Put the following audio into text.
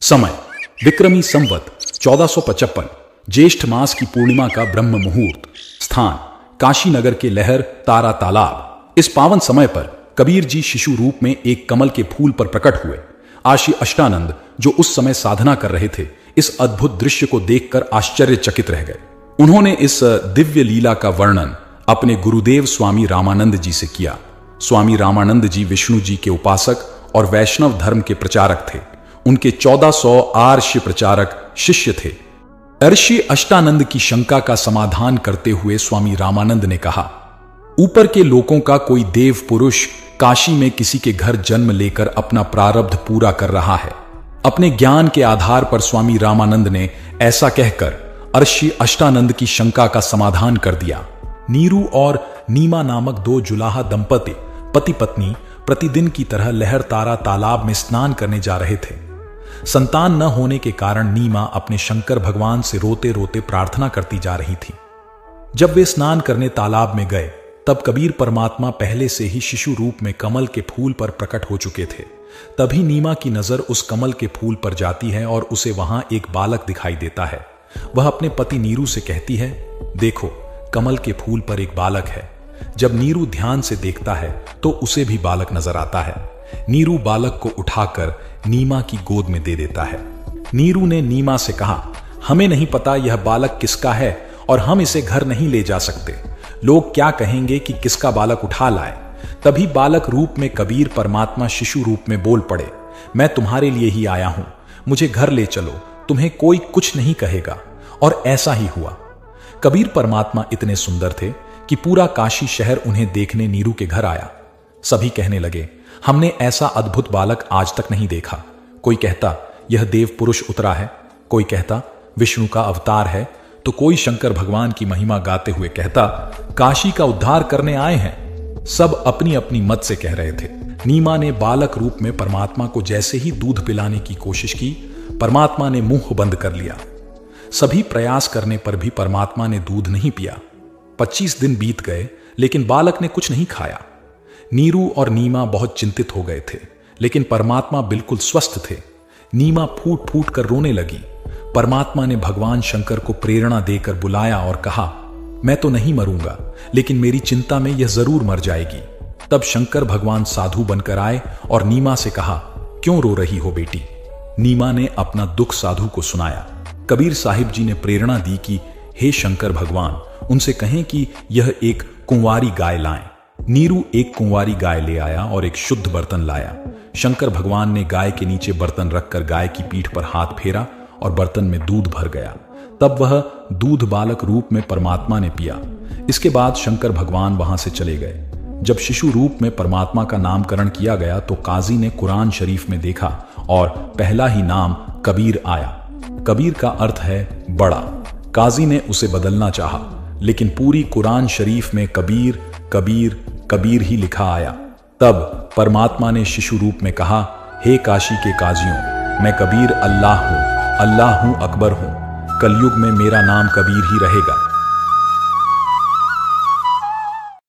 समय विक्रमी संवत 1455 ज्येष्ठ मास की पूर्णिमा का ब्रह्म मुहूर्त। स्थान काशी नगर के लहर तारा तालाब। इस पावन समय पर कबीर जी शिशु रूप में एक कमल के फूल पर प्रकट हुए। आशी अष्टानंद जो उस समय साधना कर रहे थे, इस अद्भुत दृश्य को देखकर आश्चर्यचकित रह गए। उन्होंने इस दिव्य लीला का वर्णन अपने गुरुदेव स्वामी रामानंद जी से किया। स्वामी रामानंद जी विष्णु जी के उपासक और वैष्णव धर्म के प्रचारक थे। उनके 1400 आर्ष प्रचारक शिष्य थे। ऋषि अष्टानंद की शंका का समाधान करते हुए स्वामी रामानंद ने कहा, ऊपर के लोकों का कोई देव पुरुष काशी में किसी के घर जन्म लेकर अपना प्रारब्ध पूरा कर रहा है। अपने ज्ञान के आधार पर स्वामी रामानंद ने ऐसा कहकर ऋषि अष्टानंद की शंका का समाधान कर दिया। नीरू और नीमा नामक दो जुलाहा दंपति पति पत्नी प्रतिदिन की तरह लहर तारा तालाब में स्नान करने जा रहे थे। संतान न होने के कारण नीमा अपने शंकर भगवान से रोते रोते प्रार्थना करती जा रही थी। जब वे स्नान करने तालाब में गए, तब कबीर परमात्मा पहले से ही शिशु रूप में कमल के फूल पर प्रकट हो चुके थे। तभी नीमा की नजर उस कमल के फूल पर जाती है और उसे वहां एक बालक दिखाई देता है। वह अपने पति नीरू से कहती है, देखो कमल के फूल पर एक बालक है। जब नीरू ध्यान से देखता है तो उसे भी बालक नजर आता है। नीरू बालक को उठाकर नीमा की गोद में दे देता है। नीरू ने नीमा से कहा, हमें नहीं पता यह बालक किसका है और हम इसे घर नहीं ले जा सकते। लोग क्या कहेंगे कि किसका बालक उठा लाए। तभी बालक रूप में कबीर परमात्मा शिशु रूप में बोल पड़े, मैं तुम्हारे लिए ही आया हूं, मुझे घर ले चलो, तुम्हें कोई कुछ नहीं कहेगा। और ऐसा ही हुआ। कबीर परमात्मा इतने सुंदर थे कि पूरा काशी शहर उन्हें देखने नीरू के घर आया। सभी कहने लगे, हमने ऐसा अद्भुत बालक आज तक नहीं देखा। कोई कहता यह देव पुरुष उतरा है, कोई कहता विष्णु का अवतार है, तो कोई शंकर भगवान की महिमा गाते हुए कहता काशी का उद्धार करने आए हैं। सब अपनी अपनी मत से कह रहे थे। नीमा ने बालक रूप में परमात्मा को जैसे ही दूध पिलाने की कोशिश की, परमात्मा ने मुंह बंद कर लिया। सभी प्रयास करने पर भी परमात्मा ने दूध नहीं पिया। 25 दिन बीत गए, लेकिन बालक ने कुछ नहीं खाया। नीरू और नीमा बहुत चिंतित हो गए थे, लेकिन परमात्मा बिल्कुल स्वस्थ थे। नीमा फूट फूट कर रोने लगी। परमात्मा ने भगवान शंकर को प्रेरणा देकर बुलाया और कहा, मैं तो नहीं मरूंगा, लेकिन मेरी चिंता में यह जरूर मर जाएगी। तब शंकर भगवान साधु बनकर आए और नीमा से कहा, क्यों रो रही हो बेटी। नीमा ने अपना दुख साधु को सुनाया। कबीर साहिब जी ने प्रेरणा दी कि हे शंकर भगवान, उनसे कहें कि यह एक कुंवारी गाय लाएं। नीरू एक कुंवारी गाय ले आया और एक शुद्ध बर्तन लाया। शंकर भगवान ने गाय के नीचे बर्तन रखकर गाय की पीठ पर हाथ फेरा और बर्तन में दूध भर गया। तब वह दूध बालक रूप में परमात्मा ने पिया। इसके बाद शंकर भगवान वहां से चले गए। जब शिशु रूप में परमात्मा का नामकरण किया गया तो काजी ने कुरान शरीफ में देखा और पहला ही नाम कबीर आया। कबीर का अर्थ है बड़ा। काजी ने उसे बदलना चाहा, लेकिन पूरी कुरान शरीफ में कबीर कबीर कबीर ही लिखा आया। तब परमात्मा ने शिशु रूप में कहा, हे काशी के काजियों, मैं कबीर अल्लाह हूं, अकबर हूं। कलयुग में मेरा नाम कबीर ही रहेगा।